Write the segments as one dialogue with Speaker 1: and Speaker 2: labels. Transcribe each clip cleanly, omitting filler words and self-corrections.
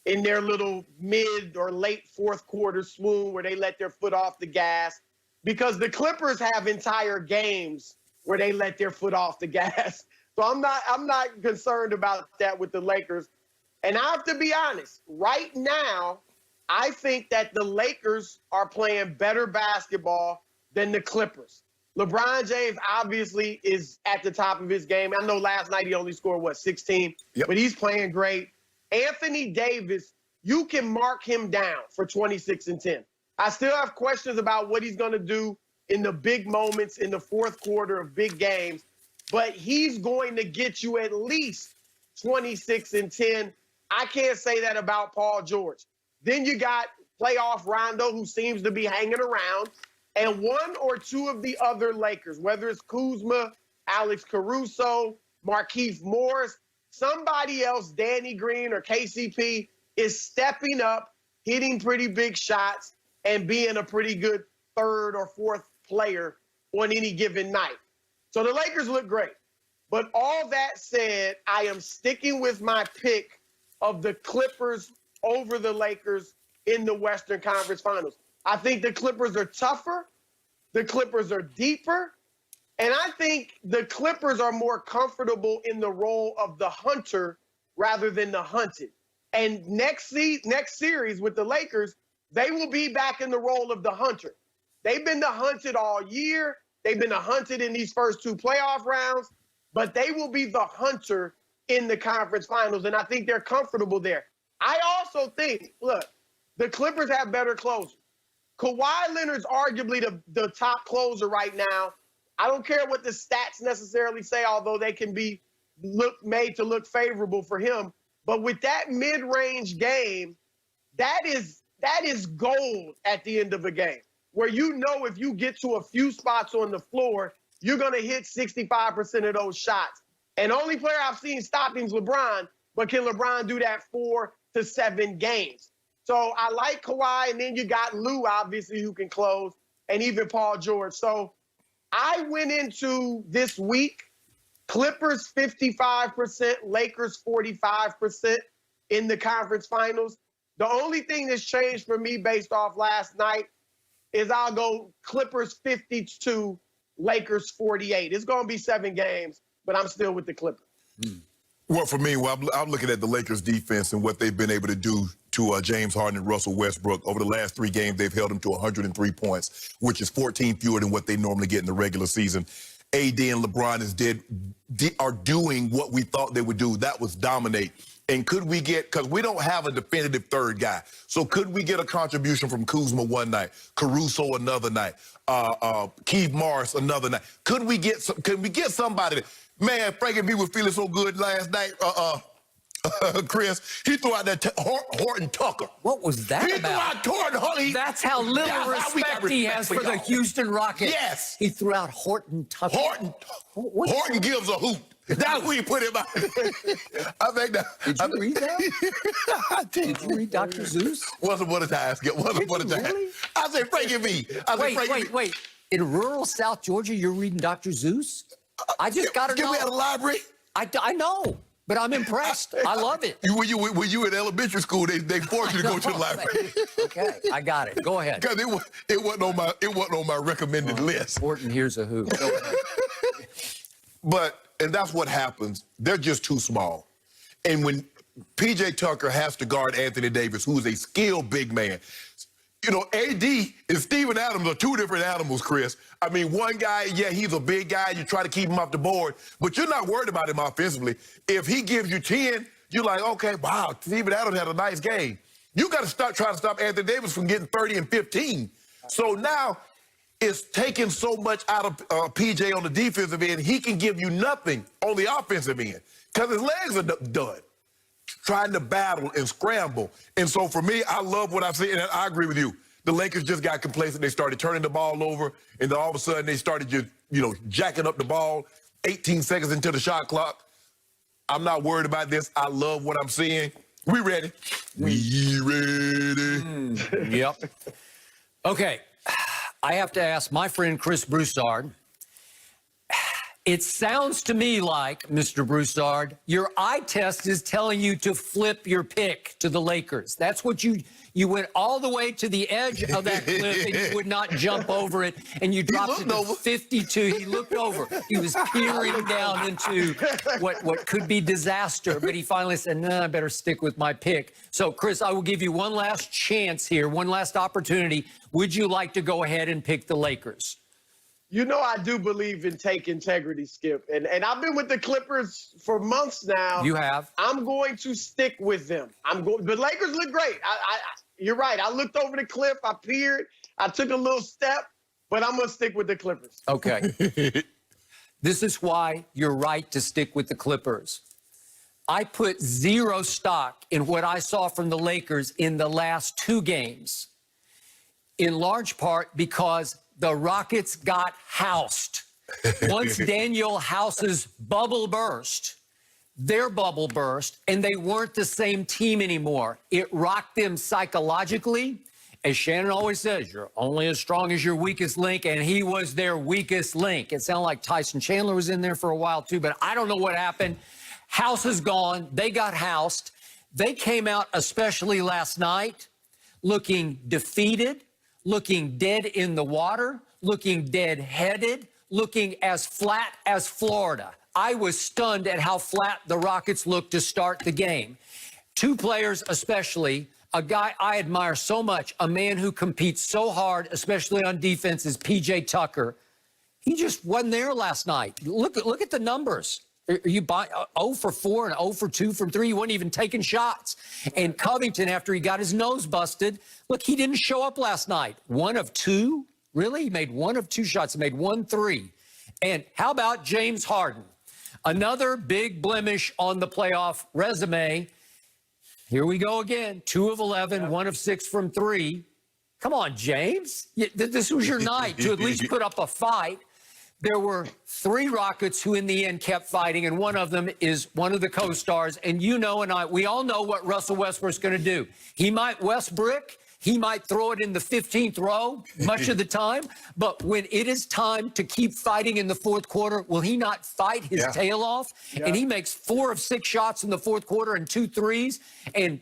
Speaker 1: in their little mid or late fourth quarter swoon where they let their foot off the gas, because the Clippers have entire games where they let their foot off the gas. So I'm not concerned about that with the Lakers. And I have to be honest, right now, I think that the Lakers are playing better basketball than the Clippers. LeBron James obviously is at the top of his game. I know last night he only scored, 16?
Speaker 2: Yep.
Speaker 1: But he's playing great. Anthony Davis, you can mark him down for 26 and 10. I still have questions about what he's going to do in the big moments in the fourth quarter of big games, but he's going to get you at least 26 and 10. I can't say that about Paul George. Then you got playoff Rondo, who seems to be hanging around, and one or two of the other Lakers, whether it's Kuzma, Alex Caruso, Markieff Morris, somebody else, Danny Green or KCP, is stepping up, hitting pretty big shots, and being a pretty good third or fourth player on any given night. So the Lakers look great. But all that said, I am sticking with my pick of the Clippers over the Lakers in the Western Conference Finals. I think the Clippers are tougher. The Clippers are deeper. And I think the Clippers are more comfortable in the role of the hunter rather than the hunted. And next series with the Lakers, they will be back in the role of the hunter. They've been the hunted all year. They've been the hunted in these first two playoff rounds, but they will be the hunter in the conference finals, and I think they're comfortable there. I also think, look, the Clippers have better closers. Kawhi Leonard's arguably the top closer right now. I don't care what the stats necessarily say, although they can be made to look favorable for him. But with that mid-range game, that is gold at the end of a game, where you know if you get to a few spots on the floor, you're going to hit 65% of those shots. And the only player I've seen stop him is LeBron, but can LeBron do that 4 to 7 games? So I like Kawhi, and then you got Lou, obviously, who can close, and even Paul George. So I went into this week, Clippers 55%, Lakers 45% in the conference finals. The only thing that's changed for me based off last night is I'll go Clippers 52, Lakers 48. It's going to be 7 games, but I'm still with the Clippers.
Speaker 2: Well, for me, I'm looking at the Lakers' defense and what they've been able to do to James Harden and Russell Westbrook. Over the last 3 games, they've held them to 103 points, which is 14 fewer than what they normally get in the regular season. AD and LeBron are doing what we thought they would do. That was dominate. And could we get, because we don't have a definitive third guy, so could we get a contribution from Kuzma one night, Caruso another night, Keith Morris another night? Could we get somebody? Man, Frankie B was feeling so good last night, Chris. He threw out that Horton Tucker.
Speaker 3: What was that about?
Speaker 2: He threw out Horton Tucker.
Speaker 3: That's how little respect he has for the Houston Rockets.
Speaker 2: Yes.
Speaker 3: He threw out Horton Tucker.
Speaker 2: Horton gives a hoot. That's where you put him out. I think that.
Speaker 3: Did you read that?
Speaker 2: I did.
Speaker 3: Did you read Dr. Zeus?
Speaker 2: Once upon a time. Once upon a time.
Speaker 3: Really?
Speaker 2: I say Frankie B.
Speaker 3: Wait. In rural South Georgia, you're reading Dr. Zeus? I just got to know.
Speaker 2: Get me out of the library.
Speaker 3: I know, but I'm impressed. I love it.
Speaker 2: When you in elementary school, they forced you to go to the library.
Speaker 3: Okay, I got it. Go ahead.
Speaker 2: Because it wasn't on my recommended list.
Speaker 3: Horton, here's a who. Go ahead.
Speaker 2: And that's what happens. They're just too small. And when P.J. Tucker has to guard Anthony Davis, who is a skilled big man, you know, AD and Steven Adams are 2 different animals, Chris. I mean, one guy, yeah, he's a big guy. You try to keep him off the board, but you're not worried about him offensively. If he gives you 10, you're like, okay, wow, Steven Adams had a nice game. You got to try to stop Anthony Davis from getting 30 and 15. So now it's taking so much out of P.J. on the defensive end, he can give you nothing on the offensive end because his legs are done, trying to battle and scramble. And so for me, I love what I've seen, and I agree with you. The Lakers just got complacent. They started turning the ball over, and then all of a sudden they started just, jacking up the ball 18 seconds into the shot clock. I'm not worried about this. I love what I'm seeing. We ready. We ready.
Speaker 3: Yep. Okay. I have to ask my friend Chris Broussard, It sounds to me like, Mr. Broussard, your eye test is telling you to flip your pick to the Lakers. That's what you went all the way to the edge of that cliff and you would not jump over it, and you dropped it to 52. He looked over. He was peering down into what could be disaster, but he finally said, no, I better stick with my pick. So, Chris, I will give you one last chance here, one last opportunity. Would you like to go ahead and pick the Lakers?
Speaker 1: You know I do believe in take integrity, Skip. And I've been with the Clippers for months now.
Speaker 3: You have.
Speaker 1: I'm going to stick with them. The Lakers look great. You're right. I looked over the cliff. I peered. I took a little step, but I'm going to stick with the Clippers.
Speaker 3: Okay. This is why you're right to stick with the Clippers. I put zero stock in what I saw from the Lakers in the last 2 games, in large part because the Rockets got housed. Once Daniel House's bubble burst, their bubble burst, and they weren't the same team anymore. It rocked them psychologically. As Shannon always says, you're only as strong as your weakest link, and he was their weakest link. It sounded like Tyson Chandler was in there for a while, too, but I don't know what happened. House is gone. They got housed. They came out, especially last night, looking defeated, looking dead in the water, looking dead-headed, looking as flat as Florida. I was stunned at how flat the Rockets looked to start the game. 2 players especially, a guy I admire so much, a man who competes so hard, especially on defense, is P.J. Tucker. He just wasn't there last night. Look at the numbers. You buy 0 for 4 and 0 for 2 from 3. He wasn't even taking shots. And Covington, after he got his nose busted, look, he didn't show up last night. 1 of 2? Really? He made 1 of 2 shots. He made 1 3. And how about James Harden? Another big blemish on the playoff resume. Here we go again. 2 of 11, 1 of 6 from 3. Come on, James. This was your night to at least put up a fight. There were 3 Rockets who in the end kept fighting, and one of them is one of the co-stars. And you know and we all know what Russell Westbrook's going to do. He might Westbrook. He might throw it in the 15th row much of the time. But when it is time to keep fighting in the 4th quarter, will he not fight his tail off? Yeah. And he makes 4 of 6 shots in the 4th quarter and 2 threes. And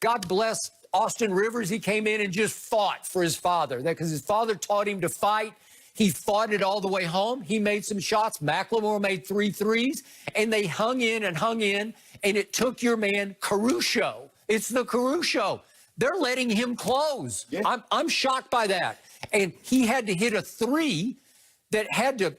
Speaker 3: God bless Austin Rivers. He came in and just fought for his father, because his father taught him to fight. He fought it all the way home. He made some shots. McLemore made 3 threes, and they hung in, and it took your man Caruso. It's the Caruso. They're letting him close. Yeah. I'm shocked by that. And he had to hit a 3 that had to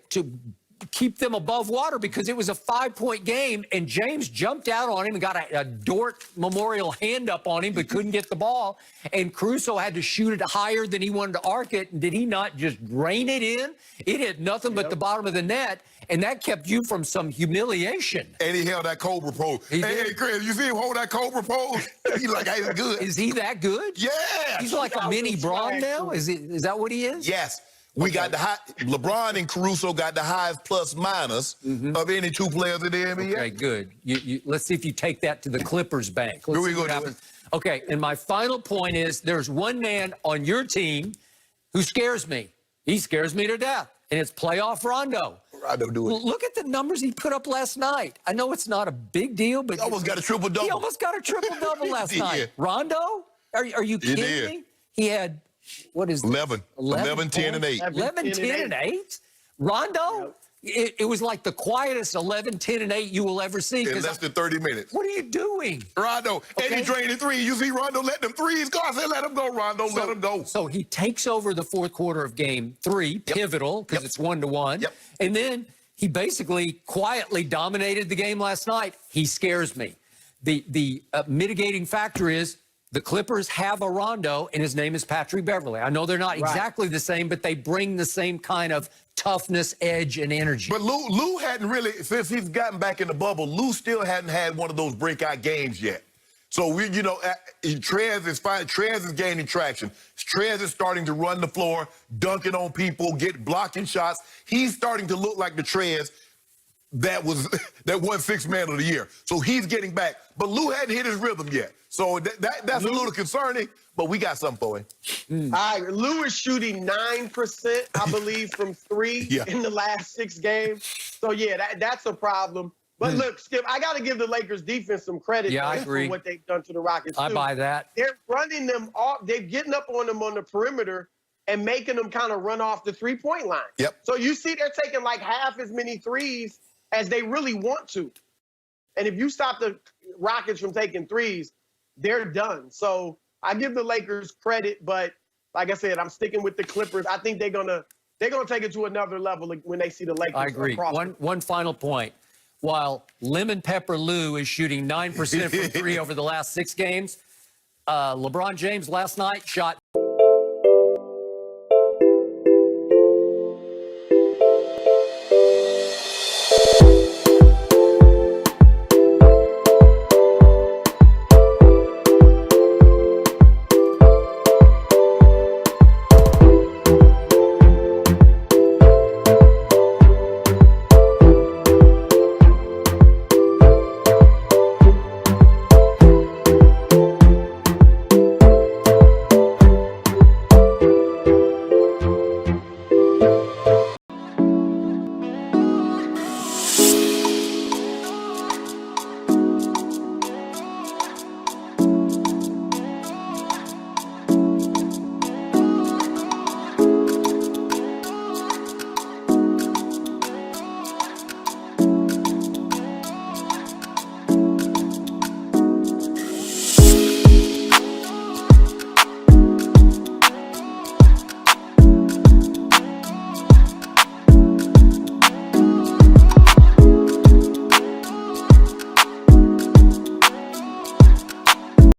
Speaker 3: keep them above water because it was a 5-point game, and James jumped out on him and got a Dort Memorial hand up on him but couldn't get the ball, and Caruso had to shoot it higher than he wanted to arc it, and did he not just rain it in? It hit nothing but the bottom of the net, and that kept you from some humiliation.
Speaker 2: And he held that Cobra pose. Hey, Chris, you see him hold that Cobra pose? He's like, hey, good.
Speaker 3: Is he that good?
Speaker 2: Yeah.
Speaker 3: He's like a mini Braun now? Is that what he is?
Speaker 2: Yes. We got LeBron and Caruso got the highest plus minus of any 2 players in the NBA.
Speaker 3: Okay, good. Let's see if you take that to the Clippers bank. Let's see what happens. Okay, and my final point is there's one man on your team who scares me. He scares me to death, and it's playoff Rondo.
Speaker 2: Rondo do it.
Speaker 3: Look at the numbers he put up last night. I know it's not a big deal, but
Speaker 2: he almost got a triple-double.
Speaker 3: He almost got a triple-double last night. Rondo? Are you kidding me? He had... What is
Speaker 2: 11, 10, and 8.
Speaker 3: 11, 10, and 8? Rondo? Yep. It was like the quietest 11, 10, and 8 you will ever see.
Speaker 2: In less than 30 minutes.
Speaker 3: What are you doing?
Speaker 2: Rondo, and he drained the 3. You see Rondo let them 3s go. I said, let him go, Rondo, let him go.
Speaker 3: So he takes over the 4th quarter of game 3, pivotal, because it's 1-1.
Speaker 2: Yep.
Speaker 3: And then he basically quietly dominated the game last night. He scares me. The mitigating factor is the Clippers have a Rondo, and his name is Patrick Beverley. I know they're not exactly the same, but they bring the same kind of toughness, edge, and energy.
Speaker 2: But Lou hadn't really, since he's gotten back in the bubble, Lou still hadn't had one of those breakout games yet. So, Trez is fine. Trez is gaining traction. Trez is starting to run the floor, dunking on people, blocking shots. He's starting to look like the Trez that won Sixth Man of the Year. So he's getting back. But Lou hadn't hit his rhythm yet. So that's a little concerning, but we got something for him.
Speaker 1: All right, Lou is shooting 9%, I believe, from three in the last 6 games. So, yeah, that's a problem. But look, Skip, I got to give the Lakers defense some credit
Speaker 3: I agree.
Speaker 1: for what they've done to the Rockets, too.
Speaker 3: I buy that.
Speaker 1: They're running them off. They're getting up on them on the perimeter and making them kind of run off the three-point line.
Speaker 2: Yep.
Speaker 1: So you see they're taking like half as many threes as they really want to. And if you stop the Rockets from taking threes, they're done. So I give the Lakers credit, but like I said, I'm sticking with the Clippers. I think they're gonna take it to another level when they see the Lakers.
Speaker 3: I agree. One final point. While Lemon Pepper Lou is shooting 9% from three over the last 6 games, LeBron James last night shot